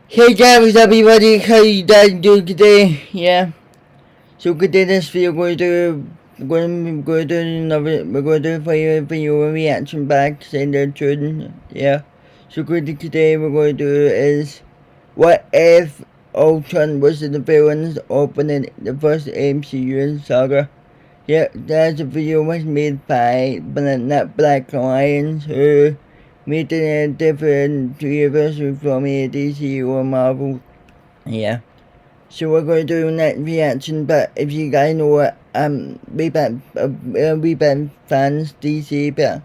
Hey guys, everybody, how you guys doing today? Yeah. So today this video we're going to do another we're going to do a video reaction back saying the truth. Yeah. So today we're going to do is what if Ultron was the villains opening the first MCU saga. Yeah, that video was made by not Black Lions who made a different universe from a DC or Marvel. Yeah. So we're going to do that reaction, but if you guys know what we been fans DC, but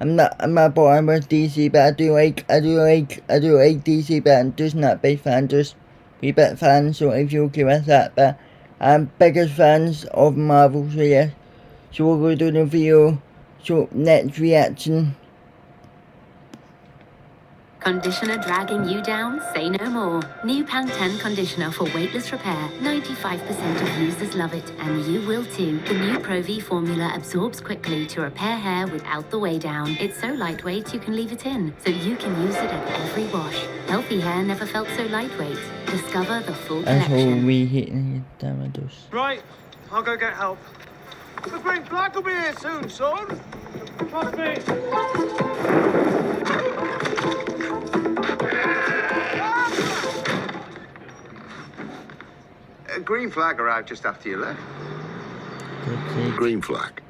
I'm not born with DC, but I do like DC, but I'm just not big fan, just we been fans. So if you give us that, but I'm biggest fans of Marvel, so yeah. So we're going to do the video. So next reaction. Conditioner dragging you down? Say no more. New Pantene conditioner for weightless repair. 95% of users love it, and you will too. The new Pro V formula absorbs quickly to repair hair without the weigh down. It's so lightweight you can leave it in, so you can use it at every wash. Healthy hair never felt so lightweight. Discover the full collection. We hit damages. Right, I'll go get help. The green flag will be here soon, son. Trust me. Green flag arrived just after you left. Green flag.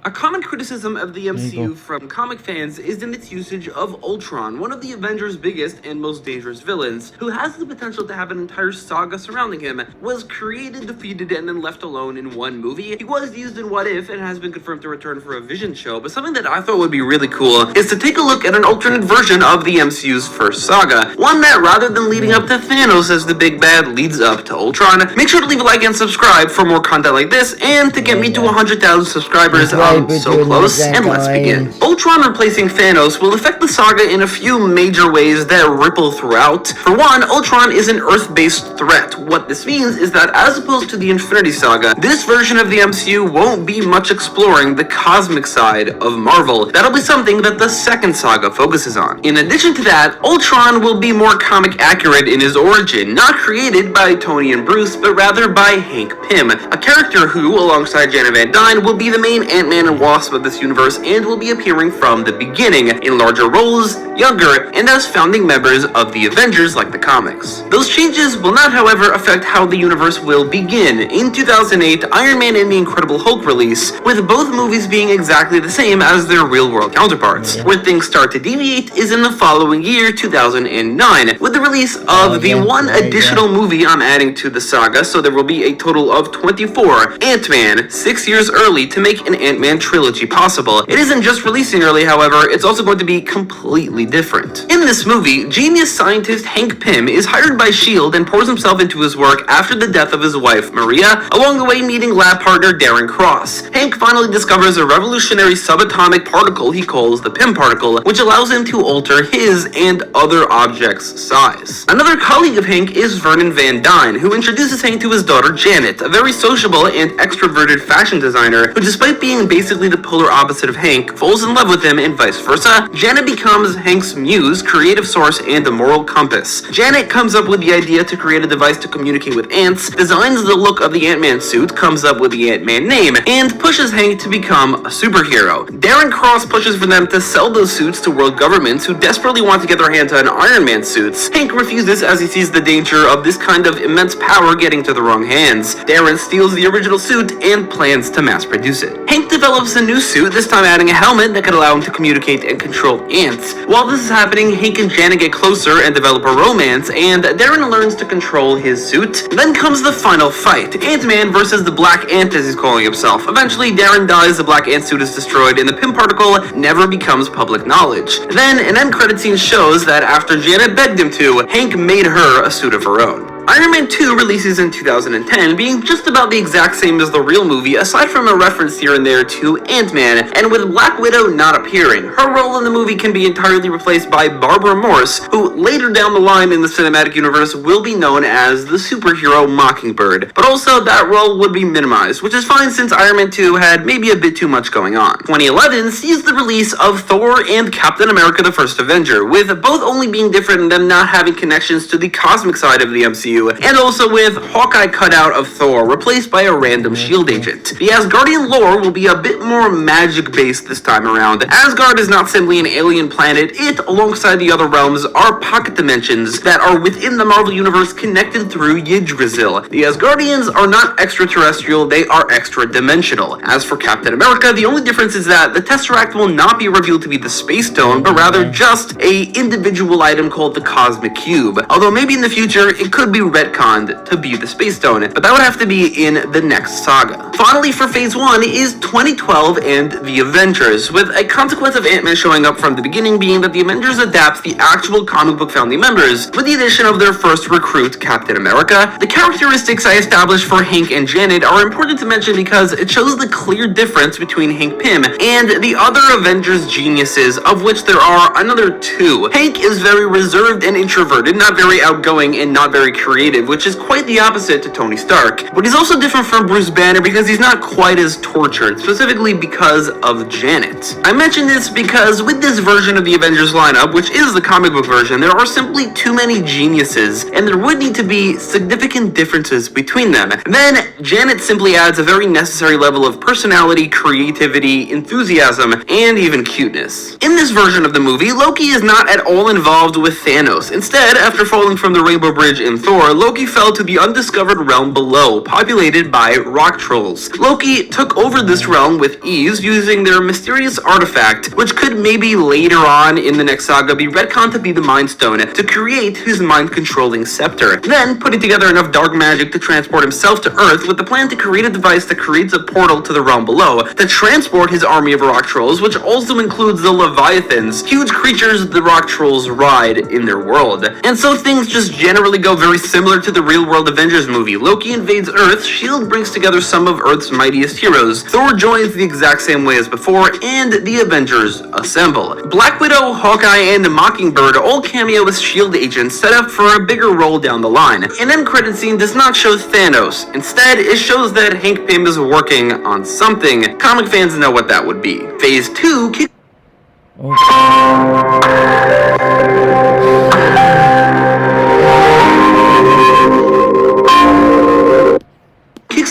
A common criticism of the MCU from comic fans is in its usage of Ultron, one of the Avengers' biggest and most dangerous villains, who has the potential to have an entire saga surrounding him, was created, defeated, and then left alone in one movie. He was used in What If and has been confirmed to return for a Vision show, but something that I thought would be really cool is to take a look at an alternate version of the MCU's first saga, one that rather than leading up to Thanos as the big bad leads up to Ultron. Make sure to leave a like and subscribe for more content like this, and to get me to 100,000 subscribers. So close, and let's begin. Ultron replacing Thanos will affect the saga in a few major ways that ripple throughout. For one, Ultron is an Earth-based threat. What this means is that as opposed to the Infinity Saga, this version of the MCU won't be much exploring the cosmic side of Marvel. That'll be something that the second saga focuses on. In addition to that, Ultron will be more comic accurate in his origin, not created by Tony and Bruce, but rather by Hank Pym, a character who, alongside Janet Van Dyne, will be the main Ant-Man and Wasp of this universe and will be appearing from the beginning in larger roles, younger, and as founding members of the Avengers like the comics. Those changes will not, however, affect how the universe will begin. In 2008, Iron Man and the Incredible Hulk release, with both movies being exactly the same as their real-world counterparts. Where things start to deviate is in the following year, 2009, with the release of the one additional movie I'm adding to the saga, so there will be a total of 24, Ant-Man, 6 years early to make an Ant-Man trilogy possible. It isn't just releasing early, however, it's also going to be completely different. In this movie, genius scientist Hank Pym is hired by S.H.I.E.L.D. and pours himself into his work after the death of his wife, Maria, along the way meeting lab partner Darren Cross. Hank finally discovers a revolutionary subatomic particle he calls the Pym particle, which allows him to alter his and other objects' size. Another colleague of Hank is Vernon Van Dyne, who introduces Hank to his daughter Janet, a very sociable and extroverted fashion designer who, despite being basically the polar opposite of Hank, falls in love with him and vice versa. Janet becomes Hank's muse, creative source, and a moral compass. Janet comes up with the idea to create a device to communicate with ants, designs the look of the Ant-Man suit, comes up with the Ant-Man name, and pushes Hank to become a superhero. Darren Cross pushes for them to sell those suits to world governments who desperately want to get their hands on Iron Man suits. Hank refuses as he sees the danger of this kind of immense power getting to the wrong hands. Darren steals the original suit and plans to mass produce it. Hank develops a new suit, this time adding a helmet that could allow him to communicate and control ants. While this is happening, Hank and Janet get closer and develop a romance, and Darren learns to control his suit. Then comes the final fight, Ant-Man versus the Black Ant as he's calling himself. Eventually, Darren dies, the Black Ant suit is destroyed, and the Pym particle never becomes public knowledge. Then, an end credit scene shows that after Janet begged him to, Hank made her a suit of her own. Iron Man 2 releases in 2010, being just about the exact same as the real movie, aside from a reference here and there to Ant-Man, and with Black Widow not appearing. Her role in the movie can be entirely replaced by Barbara Morse, who later down the line in the cinematic universe will be known as the superhero Mockingbird. But also, that role would be minimized, which is fine since Iron Man 2 had maybe a bit too much going on. 2011 sees the release of Thor and Captain America the First Avenger, with both only being different and them not having connections to the cosmic side of the MCU, and also with Hawkeye cut out of Thor, replaced by a random S.H.I.E.L.D. agent. The Asgardian lore will be a bit more magic-based this time around. Asgard is not simply an alien planet, it, alongside the other realms, are pocket dimensions that are within the Marvel Universe connected through Yggdrasil. The Asgardians are not extraterrestrial, they are extra-dimensional. As for Captain America, the only difference is that the Tesseract will not be revealed to be the Space Stone, but rather just a individual item called the Cosmic Cube. Although maybe in the future, it could be retconned to be the Space Stone, but that would have to be in the next saga. Finally, for Phase 1 is 2012 and the Avengers, with a consequence of Ant-Man showing up from the beginning being that the Avengers adapts the actual comic book founding members, with the addition of their first recruit, Captain America. The characteristics I established for Hank and Janet are important to mention because it shows the clear difference between Hank Pym and the other Avengers geniuses, of which there are another two. Hank is very reserved and introverted, not very outgoing and not very creative, which is quite the opposite to Tony Stark. But he's also different from Bruce Banner because he's not quite as tortured, specifically because of Janet. I mention this because with this version of the Avengers lineup, which is the comic book version, there are simply too many geniuses, and there would need to be significant differences between them. Then, Janet simply adds a very necessary level of personality, creativity, enthusiasm, and even cuteness. In this version of the movie, Loki is not at all involved with Thanos. Instead, after falling from the Rainbow Bridge in Thor, Loki fell to the undiscovered realm below, populated by rock trolls. Loki took over this realm with ease, using their mysterious artifact, which could maybe later on in the next saga be retconned to be the Mind Stone, to create his mind-controlling scepter. Then, putting together enough dark magic to transport himself to Earth with the plan to create a device that creates a portal to the realm below, to transport his army of rock trolls, which also includes the Leviathans, huge creatures the rock trolls ride in their world. And so things just generally go very similar to the real-world Avengers movie. Loki invades Earth, S.H.I.E.L.D. brings together some of Earth's mightiest heroes, Thor joins the exact same way as before, and the Avengers assemble. Black Widow, Hawkeye, and Mockingbird all cameo as S.H.I.E.L.D. agents set up for a bigger role down the line. An end credit scene does not show Thanos. Instead, it shows that Hank Pym is working on something. Comic fans know what that would be. Phase 2 kicks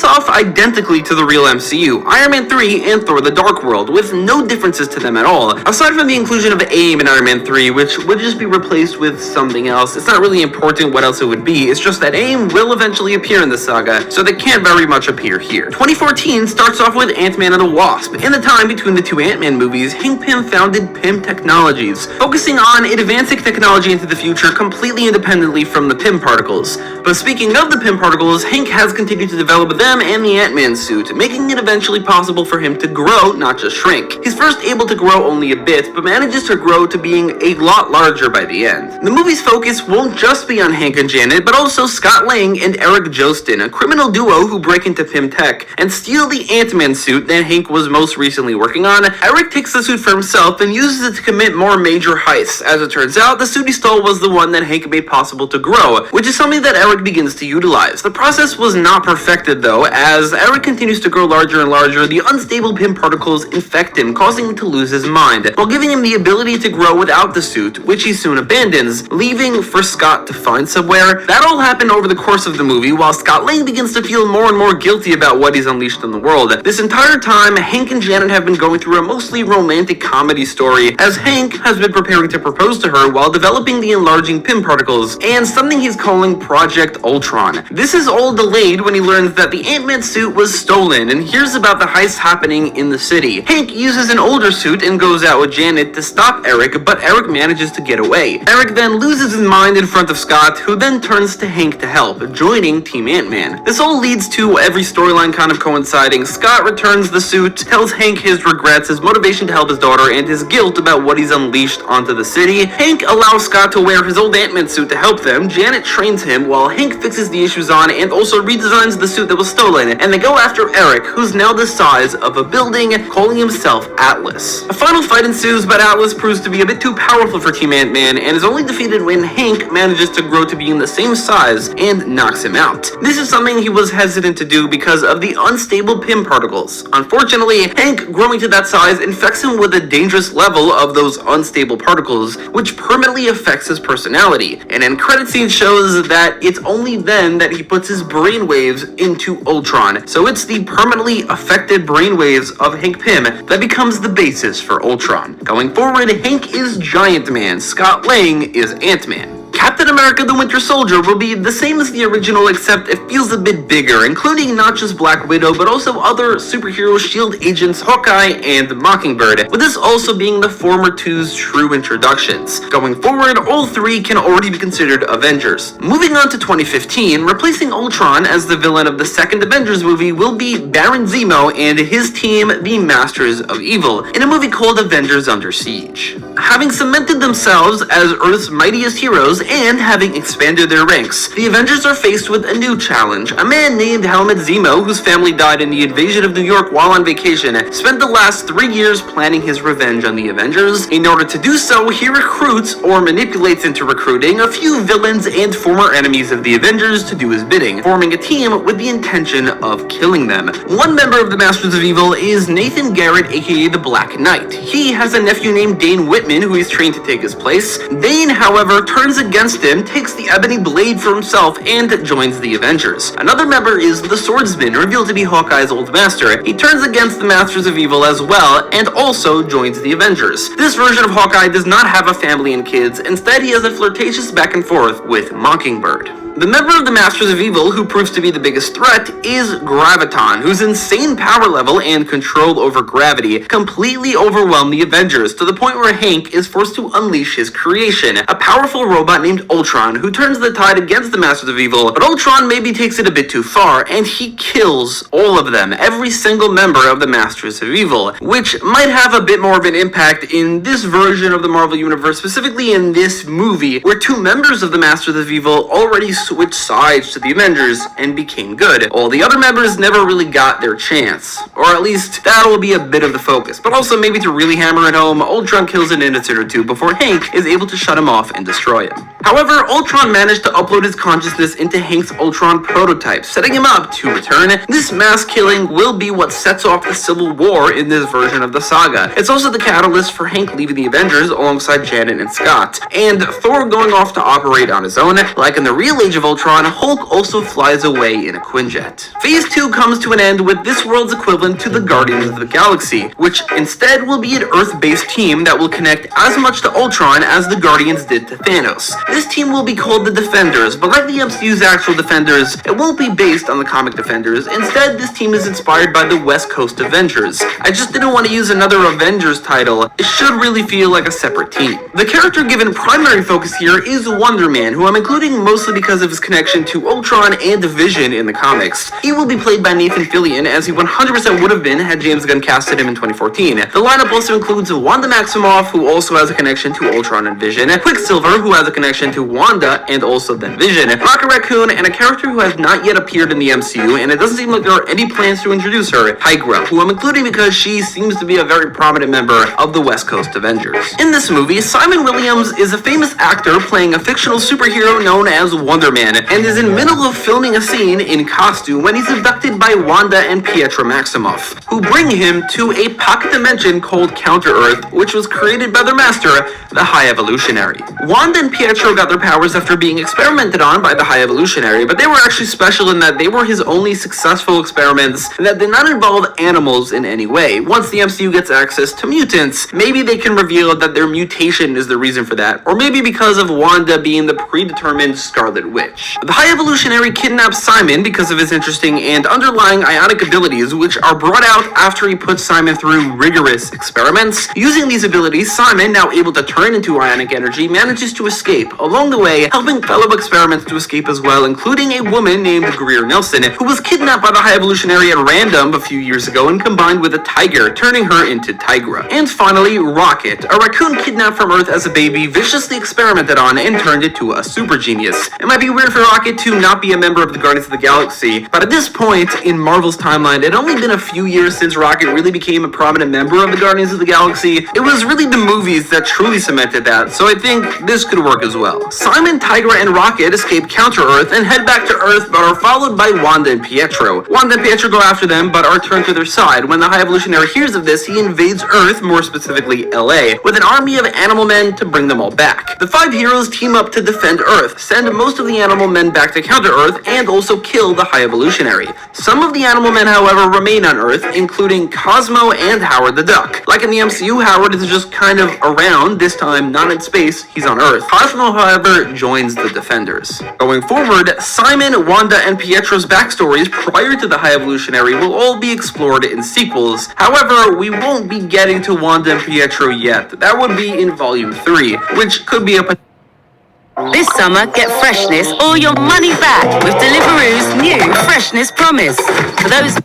off identically to the real MCU, Iron Man 3 and Thor the Dark World, with no differences to them at all. Aside from the inclusion of AIM in Iron Man 3, which would just be replaced with something else, it's not really important what else it would be, it's just that AIM will eventually appear in the saga, so they can't very much appear here. 2014 starts off with Ant-Man and the Wasp. In the time between the two Ant-Man movies, Hank Pym founded Pym Technologies, focusing on advancing technology into the future completely independently from the Pym particles. But speaking of the Pym particles, Hank has continued to develop them and the Ant-Man suit, making it eventually possible for him to grow, not just shrink. He's first able to grow only a bit, but manages to grow to being a lot larger by the end. The movie's focus won't just be on Hank and Janet, but also Scott Lang and Eric Jostin, a criminal duo who break into Pym Tech and steal the Ant-Man suit that Hank was most recently working on. Eric takes the suit for himself and uses it to commit more major heists. As it turns out, the suit he stole was the one that Hank made possible to grow, which is something that Eric begins to utilize. The process was not perfected though, as Eric continues to grow larger and larger, the unstable Pym particles infect him, causing him to lose his mind, while giving him the ability to grow without the suit, which he soon abandons, leaving for Scott to find somewhere. That all happened over the course of the movie, while Scott Lang begins to feel more and more guilty about what he's unleashed on the world. This entire time, Hank and Janet have been going through a mostly romantic comedy story, as Hank has been preparing to propose to her while developing the enlarging Pym particles, and something he's calling Project Ultron. This is all delayed when he learns that the Ant-Man suit was stolen, and hears about the heist happening in the city. Hank uses an older suit and goes out with Janet to stop Eric, but Eric manages to get away. Eric then loses his mind in front of Scott, who then turns to Hank to help, joining Team Ant-Man. This all leads to every storyline kind of coinciding. Scott returns the suit, tells Hank his regrets, his motivation to help his daughter, and his guilt about what he's unleashed onto the city. Hank allows Scott to wear his old Ant-Man suit to help them. Janet trains him while Hank fixes the issues on and also redesigns the suit that was stolen, and they go after Eric, who's now the size of a building, calling himself Atlas. A final fight ensues, but Atlas proves to be a bit too powerful for Team Ant-Man and is only defeated when Hank manages to grow to being the same size and knocks him out. This is something he was hesitant to do because of the unstable Pym particles. Unfortunately, Hank growing to that size infects him with a dangerous level of those unstable particles, which permanently affects his personality. An end credit scene shows that it's only then that he puts his brainwaves into Ultron. So it's the permanently affected brainwaves of Hank Pym that becomes the basis for Ultron. Going forward, Hank is Giant Man, Scott Lang is Ant-Man. Captain America the Winter Soldier will be the same as the original, except it feels a bit bigger, including not just Black Widow, but also other superhero S.H.I.E.L.D. agents Hawkeye and Mockingbird, with this also being the former two's true introductions. Going forward, all three can already be considered Avengers. Moving on to 2015, replacing Ultron as the villain of the second Avengers movie will be Baron Zemo and his team, the Masters of Evil, in a movie called Avengers Under Siege. Having cemented themselves as Earth's mightiest heroes, and having expanded their ranks, the Avengers are faced with a new challenge. A man named Helmut Zemo, whose family died in the invasion of New York while on vacation, spent the last 3 years planning his revenge on the Avengers. In order to do so, he recruits, or manipulates into recruiting, a few villains and former enemies of the Avengers to do his bidding, forming a team with the intention of killing them. One member of the Masters of Evil is Nathan Garrett, aka the Black Knight. He has a nephew named Dane Whitman, who he's trained to take his place. Dane, however, turns against him, takes the ebony blade for himself, and joins the Avengers. Another member is the Swordsman, revealed to be Hawkeye's old master. He turns against the Masters of Evil as well, and also joins the Avengers. This version of Hawkeye does not have a family and kids. Instead, he has a flirtatious back and forth with Mockingbird. The member of the Masters of Evil who proves to be the biggest threat is Graviton, whose insane power level and control over gravity completely overwhelm the Avengers, to the point where Hank is forced to unleash his creation, a powerful robot named Ultron, who turns the tide against the Masters of Evil, but Ultron maybe takes it a bit too far, and he kills all of them, every single member of the Masters of Evil, which might have a bit more of an impact in this version of the Marvel Universe, specifically in this movie, where two members of the Masters of Evil already switched sides to the Avengers and became good. All the other members never really got their chance, or at least that'll be a bit of the focus. But also, maybe to really hammer it home, Ultron kills an innocent or two before Hank is able to shut him off and destroy him. However, Ultron managed to upload his consciousness into Hank's Ultron prototype, setting him up to return. This mass killing will be what sets off the Civil War in this version of the saga. It's also the catalyst for Hank leaving the Avengers alongside Janet and Scott, and Thor going off to operate on his own. Like in the real Age of Ultron, Hulk also flies away in a Quinjet. Phase 2 comes to an end with this world's equivalent to the Guardians of the Galaxy, which instead will be an Earth-based team that will connect as much to Ultron as the Guardians did to Thanos. This team will be called the Defenders, but like the MCU's actual Defenders, it won't be based on the comic Defenders. Instead, this team is inspired by the West Coast Avengers. I just didn't want to use another Avengers title. It should really feel like a separate team. The character given primary focus here is Wonder Man, who I'm including mostly because of his connection to Ultron and Vision in the comics. He will be played by Nathan Fillion, as he 100% would have been had James Gunn casted him in 2014. The lineup also includes Wanda Maximoff, who also has a connection to Ultron and Vision, Quicksilver, who has a connection to Wanda and also then Vision, Rocket Raccoon, and a character who has not yet appeared in the MCU, and it doesn't seem like there are any plans to introduce her, Hydra, who I'm including because she seems to be a very prominent member of the West Coast Avengers. In this movie, Simon Williams is a famous actor playing a fictional superhero known as Wonder Man, and is in the middle of filming a scene in costume when he's abducted by Wanda and Pietro Maximoff, who bring him to a pocket dimension called Counter-Earth, which was created by their master, the High Evolutionary. Wanda and Pietro got their powers after being experimented on by the High Evolutionary, but they were actually special in that they were his only successful experiments that did not involve animals in any way. Once the MCU gets access to mutants, maybe they can reveal that their mutation is the reason for that, or maybe because of Wanda being the predetermined Scarlet Witch. Witch. The High Evolutionary kidnaps Simon because of his interesting and underlying ionic abilities, which are brought out after he puts Simon through rigorous experiments. Using these abilities, Simon, now able to turn into ionic energy, manages to escape, along the way helping fellow experiments to escape as well, including a woman named Greer Nelson, who was kidnapped by the High Evolutionary at random a few years ago and combined with a tiger, turning her into Tigra. And finally, Rocket, a raccoon kidnapped from Earth as a baby, viciously experimented on and turned into a super genius. It might be weird for Rocket to not be a member of the Guardians of the Galaxy, but at this point in Marvel's timeline, it had only been a few years since Rocket really became a prominent member of the Guardians of the Galaxy. It was really the movies that truly cemented that, so I think this could work as well. Simon, Tigra, and Rocket escape Counter-Earth and head back to Earth, but are followed by Wanda and Pietro. Wanda and Pietro go after them, but are turned to their side. When the High Evolutionary hears of this, he invades Earth, more specifically LA, with an army of animal men to bring them all back. The 5 heroes team up to defend Earth, send most of the animal men back to Counter-Earth, and also kill the High Evolutionary. Some of the animal men, however, remain on Earth, including Cosmo and Howard the Duck. Like in the MCU, Howard is just kind of around, this time not in space, he's on Earth. Cosmo, however, joins the Defenders. Going forward, Simon, Wanda, and Pietro's backstories prior to the High Evolutionary will all be explored in sequels. However, we won't be getting to Wanda and Pietro yet. That would be in Volume 3, which could be a This summer, get freshness or your money back with Deliveroo's new Freshness Promise. For those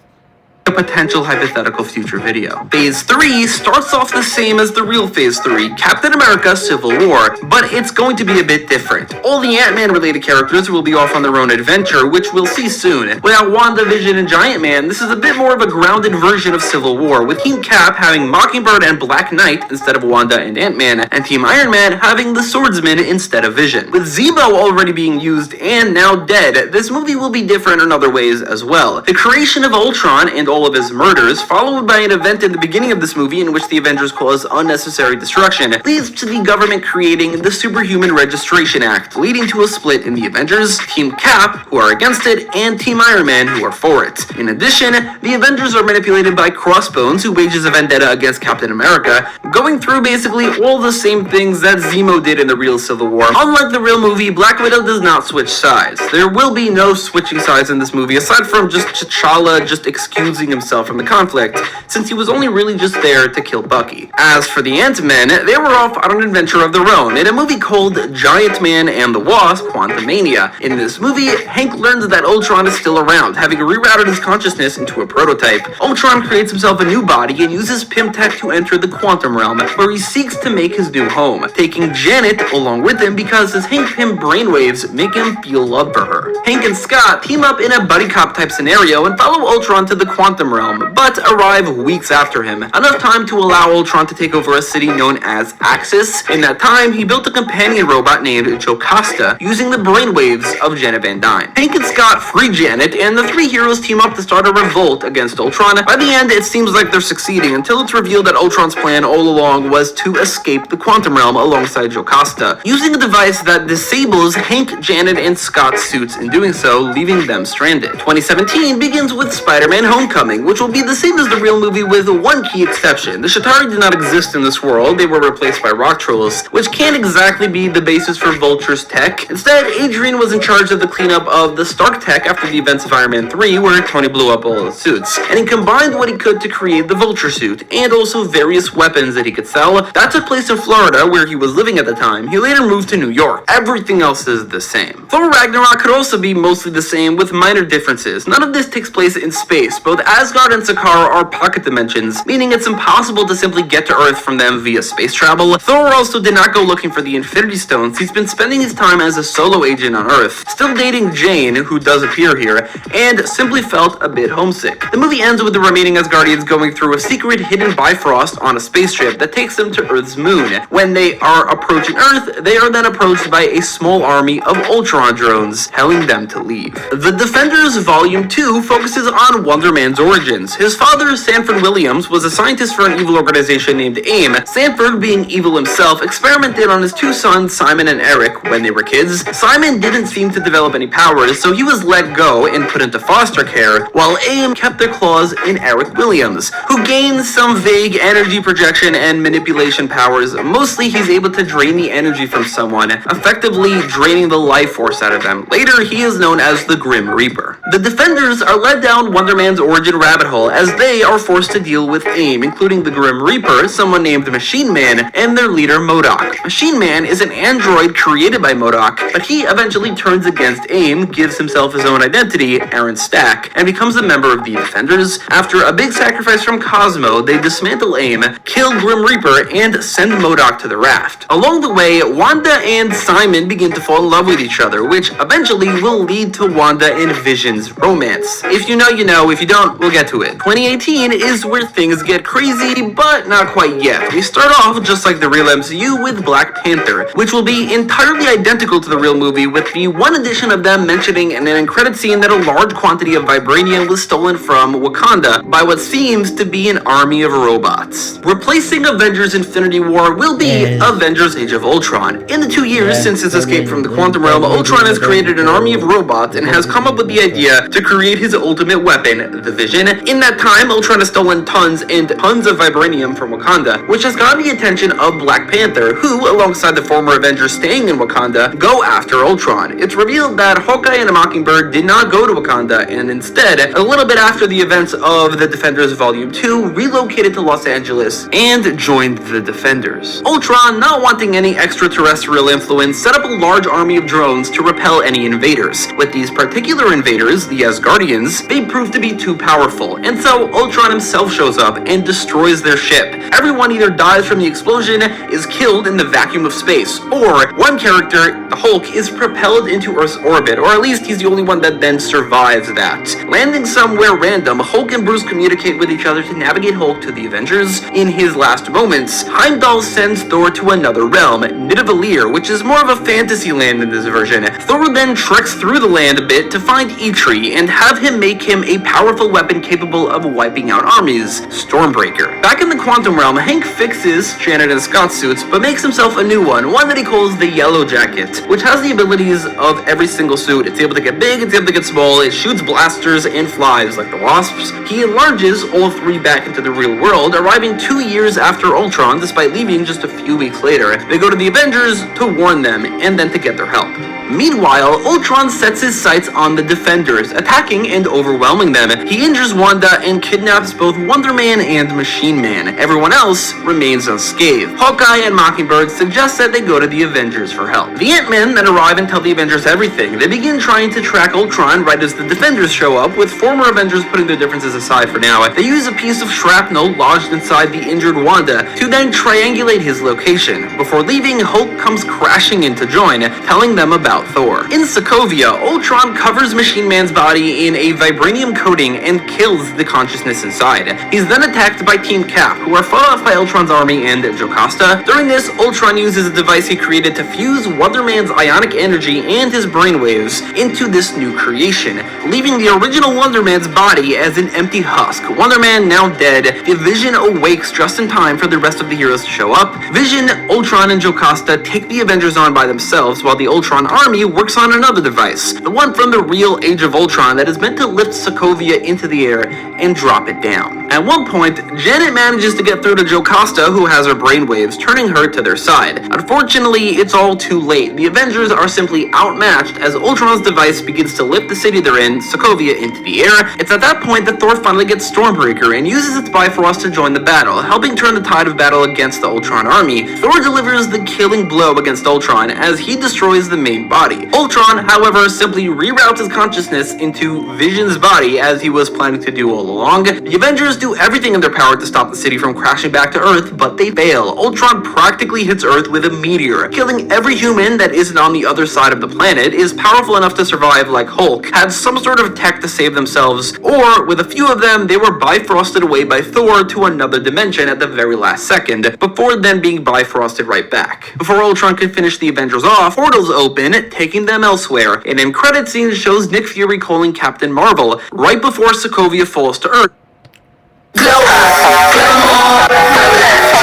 potential hypothetical future video. Phase 3 starts off the same as the real Phase 3, Captain America Civil War, but it's going to be a bit different. All the Ant-Man related characters will be off on their own adventure, which we'll see soon. Without Wanda, Vision, and Giant Man, this is a bit more of a grounded version of Civil War, with Team Cap having Mockingbird and Black Knight instead of Wanda and Ant-Man, and Team Iron Man having the Swordsman instead of Vision. With Zemo already being used and now dead, this movie will be different in other ways as well. The creation of Ultron and all of his murders, followed by an event in the beginning of this movie in which the Avengers cause unnecessary destruction, leads to the government creating the Superhuman Registration Act, leading to a split in the Avengers, Team Cap, who are against it, and Team Iron Man, who are for it. In addition, the Avengers are manipulated by Crossbones, who wages a vendetta against Captain America, going through basically all the same things that Zemo did in the real Civil War. Unlike the real movie, Black Widow does not switch sides. There will be no switching sides in this movie, aside from just T'Challa just excusing himself from the conflict, since he was only really just there to kill Bucky. As for the Ant-Men, they were off on an adventure of their own in a movie called Giant Man and the Wasp: Quantumania. In this movie, Hank learns that Ultron is still around, having rerouted his consciousness into a prototype. Ultron creates himself a new body and uses Pym-Tech to enter the quantum realm, where he seeks to make his new home, taking Janet along with him because his Hank Pym brainwaves make him feel love for her. Hank and Scott team up in a buddy cop type scenario and follow Ultron to the quantum realm, but arrive weeks after him, enough time to allow Ultron to take over a city known as Axis. In that time, he built a companion robot named Jocasta, using the brainwaves of Janet Van Dyne. Hank and Scott free Janet, and the 3 heroes team up to start a revolt against Ultron. By the end, it seems like they're succeeding, until it's revealed that Ultron's plan all along was to escape the quantum realm alongside Jocasta, using a device that disables Hank, Janet, and Scott's suits, in doing so, leaving them stranded. 2017 begins with Spider-Man Homecoming, which will be the same as the real movie with one key exception. The Chitauri did not exist in this world, they were replaced by rock trolls, which can't exactly be the basis for Vulture's tech. Instead, Adrian was in charge of the cleanup of the Stark tech after the events of Iron Man 3, where Tony blew up all his suits, and he combined what he could to create the Vulture suit, and also various weapons that he could sell. That took place in Florida, where he was living at the time. He later moved to New York. Everything else is the same. Thor Ragnarok could also be mostly the same, with minor differences. None of this takes place in space. Both Asgard and Sakaar are pocket dimensions, meaning it's impossible to simply get to Earth from them via space travel. Thor also did not go looking for the Infinity Stones. He's been spending his time as a solo agent on Earth, still dating Jane, who does appear here, and simply felt a bit homesick. The movie ends with the remaining Asgardians going through a secret hidden Bifrost on a spaceship that takes them to Earth's moon. When they are approaching Earth, they are then approached by a small army of Ultron drones, telling them to leave. The Defenders Volume 2 focuses on Wonder Man's origins. His father, Sanford Williams, was a scientist for an evil organization named AIM. Sanford, being evil himself, experimented on his two sons, Simon and Eric, when they were kids. Simon didn't seem to develop any powers, so he was let go and put into foster care, while AIM kept their claws in Eric Williams, who gained some vague energy projection and manipulation powers. Mostly, he's able to drain the energy from someone, effectively draining the life force out of them. Later, he is known as the Grim Reaper. The Defenders are led down Wonder Man's origin rabbit hole as they are forced to deal with AIM, including the Grim Reaper, someone named Machine Man, and their leader MODOK. Machine Man is an android created by MODOK, but he eventually turns against AIM, gives himself his own identity, Aaron Stack, and becomes a member of the Defenders. After a big sacrifice from Cosmo, they dismantle AIM, kill Grim Reaper, and send MODOK to the raft. Along the way, Wanda and Simon begin to fall in love with each other, which eventually will lead to Wanda and Vision's romance. If you know, you know. If you don't, we'll get to it. 2018 is where things get crazy, but not quite yet. We start off just like the real MCU with Black Panther, which will be entirely identical to the real movie, with the one addition of them mentioning in an end-credit scene that a large quantity of vibranium was stolen from Wakanda by what seems to be an army of robots. Replacing Avengers Infinity War will be Avengers Age of Ultron. In the 2 years since his escape from the quantum realm, Ultron has created an army of robots and has come up with the idea to create his ultimate weapon, the Vision. In that time, Ultron has stolen tons and tons of vibranium from Wakanda, which has gotten the attention of Black Panther, who, alongside the former Avengers staying in Wakanda, go after Ultron. It's revealed that Hawkeye and Mockingbird did not go to Wakanda, and instead, a little bit after the events of The Defenders Volume 2, relocated to Los Angeles and joined the Defenders. Ultron, not wanting any extraterrestrial influence, set up a large army of drones to repel any invaders. With these particular invaders, the Asgardians, they prove to be too powerful, and so Ultron himself shows up and destroys their ship. Everyone either dies from the explosion, is killed in the vacuum of space, or one character, the Hulk, is propelled into Earth's orbit, or at least he's the only one that then survives that. Landing somewhere random, Hulk and Bruce communicate with each other to navigate Hulk to the Avengers. In his last moments, Heimdall sends Thor to another realm, Nidavellir, which is more of a fantasy land in this version. Thor then treks through the land a bit to find Eitri and have him make him a powerful weapon capable of wiping out armies, Stormbreaker. Back in the quantum realm, Hank fixes Janet and Scott's suits, but makes himself a new one that he calls the Yellow Jacket, which has the abilities of every single suit. It's able to get big, it's able to get small, it shoots blasters and flies like the Wasps. He enlarges all three back into the real world, arriving 2 years after Ultron, despite leaving just a few weeks later. They go to the Avengers to warn them, and then to get their help. Meanwhile, Ultron sets his sights on the Defenders, attacking and overwhelming them. He injures Wanda and kidnaps both Wonder Man and Machine Man. Everyone else remains unscathed. Hawkeye and Mockingbird suggest that they go to the Avengers for help. The Ant-Men then arrive and tell the Avengers everything. They begin trying to track Ultron right as the Defenders show up, with former Avengers putting their differences aside for now. They use a piece of shrapnel lodged inside the injured Wanda to then triangulate his location. Before leaving, Hulk comes crashing in to join, telling them about Thor. In Sokovia, Ultron covers Machine Man's body in a vibranium coating and kills the consciousness inside. He's then attacked by Team Cap, who are fought off by Ultron's army and Jocasta. During this, Ultron uses a device he created to fuse Wonder Man's ionic energy and his brainwaves into this new creation, leaving the original Wonder Man's body as an empty husk. Wonder Man now dead, the Vision awakes just in time for the rest of the heroes to show up. Vision, Ultron, and Jocasta take the Avengers on by themselves, while the Ultron army works on another device, the one from the real Age of Ultron that is meant to lift Sokovia into the air and drop it down. At one point, Janet manages to get through to Jocasta, who has her brainwaves, turning her to their side. Unfortunately, it's all too late. The Avengers are simply outmatched as Ultron's device begins to lift the city they're in, Sokovia, into the air. It's at that point that Thor finally gets Stormbreaker and uses its Bifrost to join the battle, helping turn the tide of battle against the Ultron army. Thor delivers the killing blow against Ultron as he destroys the main body. Ultron, however, simply reroutes his consciousness into Vision's body as he was planning to do all along. The Avengers do everything in their power to stop the city from crashing back to Earth, but they fail. Ultron practically hits Earth with a meteor, killing every human that isn't on the other side of the planet, is powerful enough to survive like Hulk, had some sort of tech to save themselves, or with a few of them, they were bifrosted away by Thor to another dimension at the very last second, before then being bifrosted right back. Before Ultron could finish the Avengers off, portals open, taking them elsewhere. An end credit scene shows Nick Fury calling Captain Marvel, right before Sokovia falls to Earth.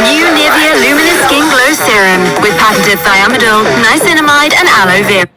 New Nivea Luminous Skin Glow Serum with patented thiamidol, niacinamide, and aloe vera.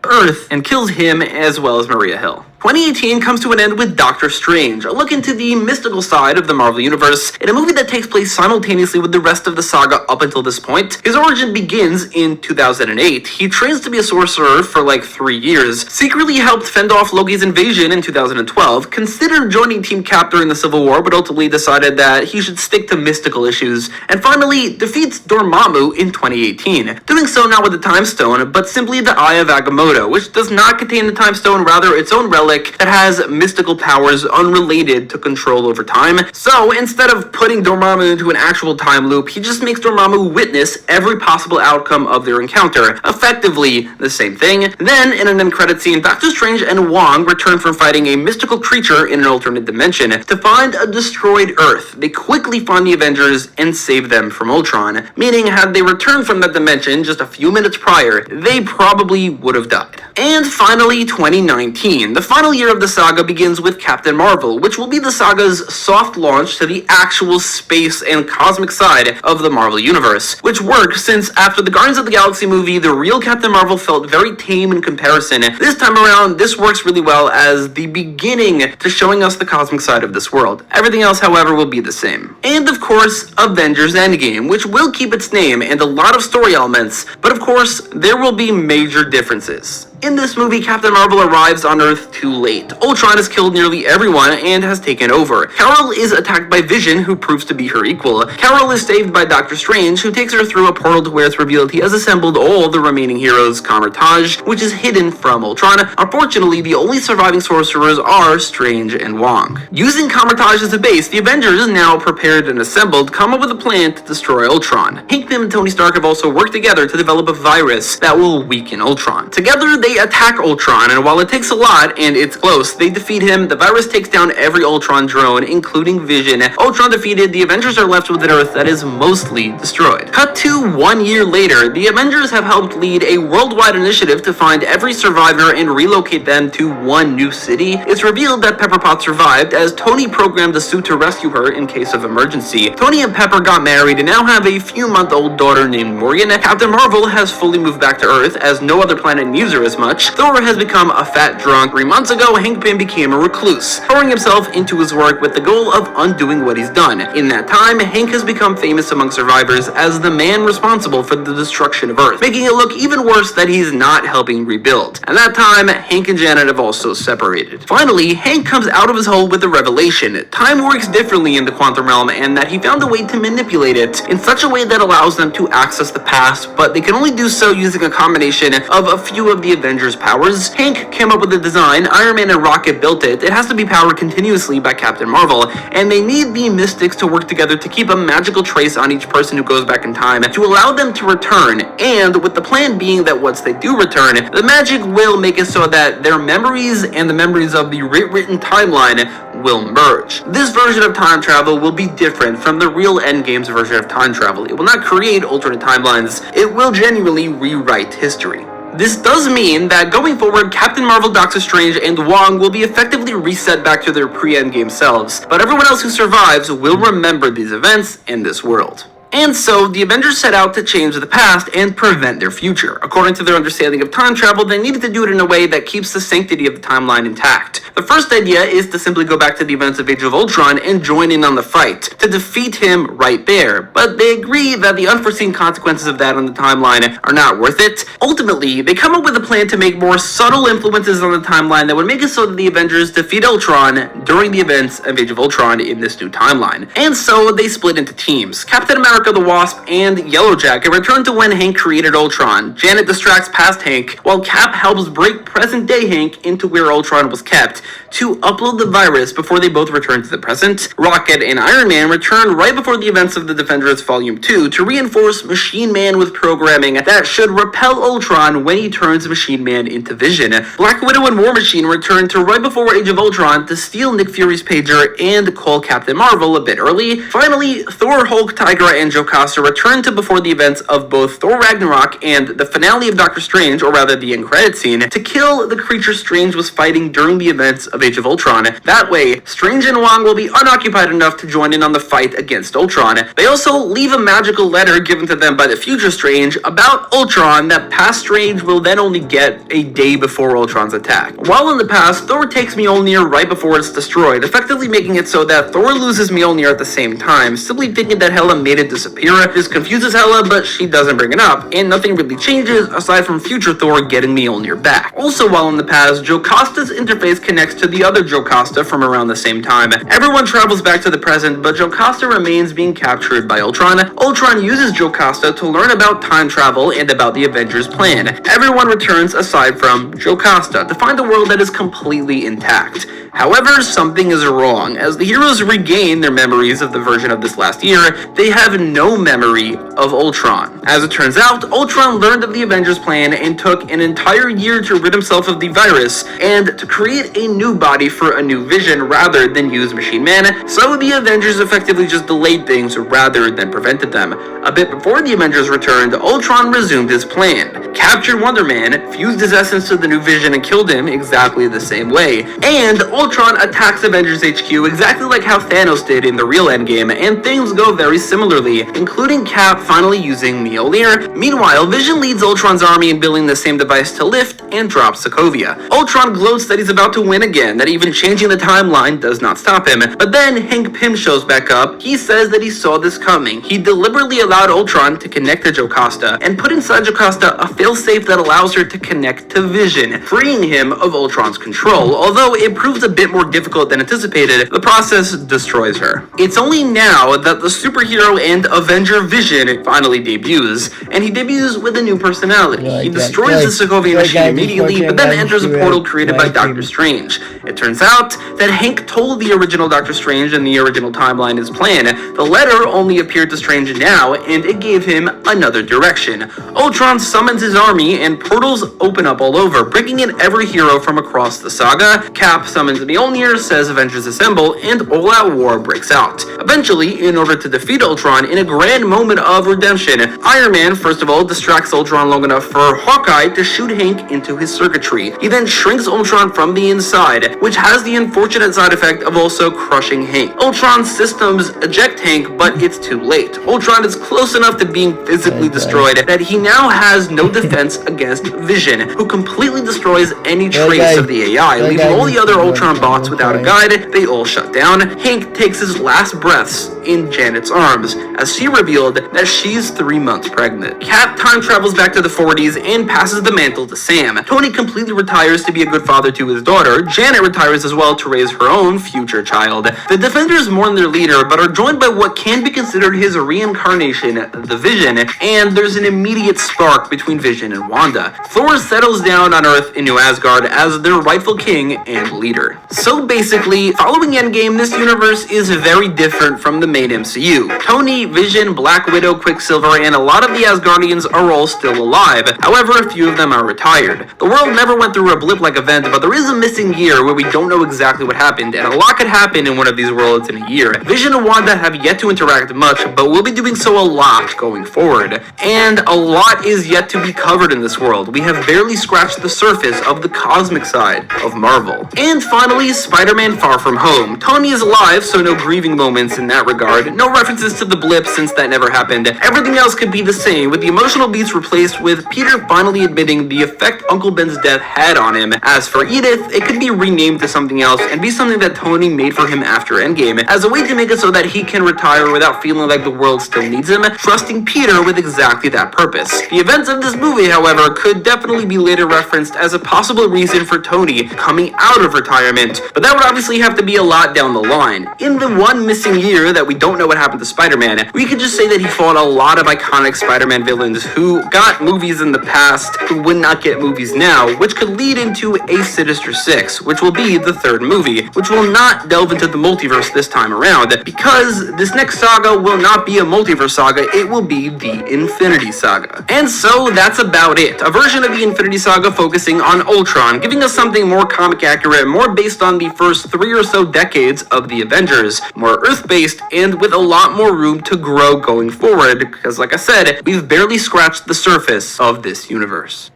Earth and kills him as well as Maria Hill. 2018 comes to an end with Doctor Strange, a look into the mystical side of the Marvel Universe, in a movie that takes place simultaneously with the rest of the saga up until this point. His origin begins in 2008. He trains to be a sorcerer for like 3 years, secretly helped fend off Loki's invasion in 2012, considered joining Team Cap during the Civil War, but ultimately decided that he should stick to mystical issues, and finally defeats Dormammu in 2018, doing so not with the Time Stone, but simply the Eye of Agamotto, which does not contain the Time Stone, rather its own relic that has mystical powers unrelated to control over time. So instead of putting Dormammu into an actual time loop, he just makes Dormammu witness every possible outcome of their encounter, effectively the same thing. Then, in an end credit scene, Doctor Strange and Wong return from fighting a mystical creature in an alternate dimension to find a destroyed Earth. They quickly find the Avengers and save them from Ultron, meaning had they returned from that dimension just a few minutes prior, they probably would have died. And finally, 2019. The final year of the saga begins with Captain Marvel, which will be the saga's soft launch to the actual space and cosmic side of the Marvel Universe, which worked since after the Guardians of the Galaxy movie, the real Captain Marvel felt very tame in comparison. This time around, this works really well as the beginning to showing us the cosmic side of this world. Everything else, however, will be the same. And of course, Avengers Endgame, which will keep its name and a lot of story elements, but of course, there will be major differences. In this movie, Captain Marvel arrives on Earth too late. Ultron has killed nearly everyone and has taken over. Carol is attacked by Vision, who proves to be her equal. Carol is saved by Doctor Strange, who takes her through a portal to where it's revealed he has assembled all the remaining heroes' Kamar-Taj, which is hidden from Ultron. Unfortunately, the only surviving sorcerers are Strange and Wong. Using Kamar-Taj as a base, the Avengers, now prepared and assembled, come up with a plan to destroy Ultron. Hank Pym and Tony Stark have also worked together to develop a virus that will weaken Ultron. Together, they attack Ultron, and while it takes a lot, and it's close, they defeat him. The virus takes down every Ultron drone, including Vision. Ultron defeated, the Avengers are left with an Earth that is mostly destroyed. Cut to 1 year later, the Avengers have helped lead a worldwide initiative to find every survivor and relocate them to one new city. It's revealed that Pepper Potts survived, as Tony programmed a suit to rescue her in case of emergency. Tony and Pepper got married and now have a few-month-old daughter named Morgan. Captain Marvel has fully moved back to Earth, as no other planet needs her as much. Thor has become a fat drunk. 3 months ago, Hank Pym became a recluse, pouring himself into his work with the goal of undoing what he's done. In that time, Hank has become famous among survivors as the man responsible for the destruction of Earth, making it look even worse that he's not helping rebuild. At that time, Hank and Janet have also separated. Finally, Hank comes out of his hole with a revelation. Time works differently in the quantum realm, and that he found a way to manipulate it in such a way that allows them to access the past, but they can only do so using a combination of a few of the Avengers' powers. Hank came up with the design, Iron Man and Rocket built it. It has to be powered continuously by Captain Marvel, and they need the Mystics to work together to keep a magical trace on each person who goes back in time to allow them to return, and with the plan being that once they do return, the magic will make it so that their memories and the memories of the written timeline will merge. This version of time travel will be different from the real Endgame's version of time travel. It will not create alternate timelines, it will genuinely rewrite history. This does mean that going forward, Captain Marvel, Doctor Strange, and Wong will be effectively reset back to their pre-Endgame selves, but everyone else who survives will remember these events and this world. And so, the Avengers set out to change the past and prevent their future. According to their understanding of time travel, they needed to do it in a way that keeps the sanctity of the timeline intact. The first idea is to simply go back to the events of Age of Ultron and join in on the fight, to defeat him right there. But they agree that the unforeseen consequences of that on the timeline are not worth it. Ultimately, they come up with a plan to make more subtle influences on the timeline that would make it so that the Avengers defeat Ultron during the events of Age of Ultron in this new timeline. And so, they split into teams. Captain America America the Wasp and Yellowjacket return to when Hank created Ultron. Janet distracts past Hank, while Cap helps break present-day Hank into where Ultron was kept to upload the virus before they both return to the present. Rocket and Iron Man return right before the events of the Defenders Volume 2 to reinforce Machine Man with programming that should repel Ultron when he turns Machine Man into Vision. Black Widow and War Machine return to right before Age of Ultron to steal Nick Fury's pager and call Captain Marvel a bit early. Finally, Thor, Hulk, Tigra, and Jocasta return to before the events of both Thor Ragnarok and the finale of Doctor Strange, or rather the end credit scene, to kill the creature Strange was fighting during the events of Age of Ultron. That way, Strange and Wong will be unoccupied enough to join in on the fight against Ultron. They also leave a magical letter given to them by the future Strange about Ultron that past Strange will then only get a day before Ultron's attack. While in the past, Thor takes Mjolnir right before it's destroyed, effectively making it so that Thor loses Mjolnir at the same time, simply thinking that Hela made it disappear. This confuses Hela, but she doesn't bring it up, and nothing really changes aside from future Thor getting Mjolnir back. Also, while in the past, Jocasta's interface connects to the other Jocasta from around the same time. Everyone travels back to the present, but Jocasta remains being captured by Ultron. Ultron uses Jocasta to learn about time travel and about the Avengers' plan. Everyone returns aside from Jocasta to find a world that is completely intact. However, something is wrong. As the heroes regain their memories of the version of this last year, they have no memory of Ultron. As it turns out, Ultron learned of the Avengers' plan and took an entire year to rid himself of the virus and to create a new body for a new Vision rather than use Machine Man, so the Avengers effectively just delayed things rather than prevented them. A bit before the Avengers returned, Ultron resumed his plan, captured Wonder Man, fused his essence to the new Vision and killed him exactly the same way, and Ultron attacks Avengers HQ exactly like how Thanos did in the real Endgame, and things go very similarly, including Cap finally using Mjolnir. Meanwhile, Vision leads Ultron's army in building the same device to lift and drop Sokovia. Ultron gloats that he's about to win again, that even changing the timeline does not stop him, but then Hank Pym shows back up. He says that he saw this coming. He deliberately allowed Ultron to connect to Jocasta, and put inside Jocasta a failsafe that allows her to connect to Vision, freeing him of Ultron's control. Although it proves a bit more difficult than anticipated, the process destroys her. It's only now that the superhero and Avenger Vision finally debuts, and he debuts with a new personality. He destroys the Sokovian machine immediately, but then enters a portal created by Doctor Strange. It turns out that Hank told the original Doctor Strange in the original timeline his plan. The letter only appeared to Strange now, and it gave him another direction. Ultron summons his army, and portals open up all over, bringing in every hero from across the saga. Cap summons Mjolnir, says Avengers assemble, and all-out war breaks out. Eventually, in order to defeat Ultron in a grand moment of redemption, Iron Man, first of all, distracts Ultron long enough for Hawkeye to shoot Hank into his circuitry. He then shrinks Ultron from the inside, which has the unfortunate side effect of also crushing Hank. Ultron's systems eject Hank, but it's too late. Ultron is close enough to being physically destroyed that he now has no defense against Vision, who completely destroys any trace of the AI, leaving all the other Ultron bots without a guide. They all shut down. Hank takes his last breaths in Janet's arms, as she revealed that she's 3 months pregnant. Cap time travels back to the 40s and passes the mantle to Sam. Tony completely retires to be a good father to his daughter. Janet retires as well to raise her own future child. The Defenders mourn their leader, but are joined by what can be considered his reincarnation, the Vision, and there's an immediate spark between Vision and Wanda. Thor settles down on Earth in New Asgard as their rightful king and leader. So basically, following Endgame, this universe is very different from the main MCU. Tony, Vision, Black Widow, Quicksilver, and a lot of the Asgardians are all still alive. However, a few of them are retired. The world never went through a blip-like event, but there is a missing year where we don't know exactly what happened, and a lot could happen in one of these worlds in a year. Vision and Wanda have yet to interact much, but will be doing so a lot going forward. And a lot is yet to be covered in this world. We have barely scratched the surface of the cosmic side of Marvel. And finally, Spider-Man Far From Home. Tony is alive, so no grieving moments in that regard. No references to the blip since that never happened. Everything else could be the same, with the emotional beats replaced with Peter finally admitting the effect Uncle Ben's death had on him. As for Edith, it could be renamed to something else and be something that Tony made for him after Endgame, as a way to make it so that he can retire without feeling like the world still needs him, trusting Peter with exactly that purpose. The events of this movie, however, could definitely be later referenced as a possible reason for Tony coming out of retirement, but that would obviously have to be a lot down the line. In the one missing year that we don't know what happened to Spider-Man, we could just say that he fought a lot of iconic Spider-Man villains who got movies in the past who would not get movies now, which could lead into a Sinister Six, which will be the third movie, which will not delve into the multiverse this time around, because this next saga will not be a multiverse saga, it will be the Infinity Saga. And so that's about it. A version of the Infinity Saga focusing on Ultron, giving us something more comic accurate, more based on the first 3 or so decades of the Avengers, more Earth-based, and with a lot more room to grow going forward, because like I said, we've barely scratched the surface of this universe.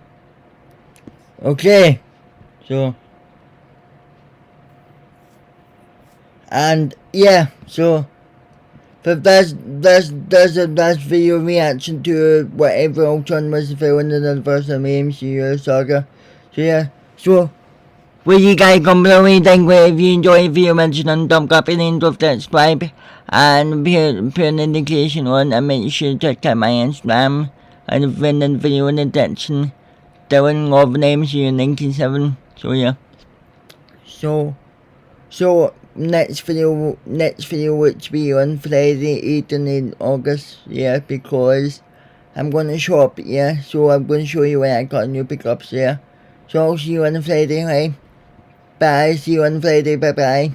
Okay, so, and yeah, so, but that's a video reaction to whatever Ultron was feeling in the first of the MCU saga. So yeah, so, will you guys comment below what you think? If you enjoy the video, mention on top copy, then don't forget to subscribe, and put an indication on, and make sure to check out my Instagram, and the friend and video in the description. Doing all the names here in 1997. So yeah. So next video which be on Friday 18th in August, yeah, because I'm gonna shop, yeah. So I'm gonna show you where I got new pickups, yeah. So I'll see you on Friday, right? Bye, see you on Friday, bye bye.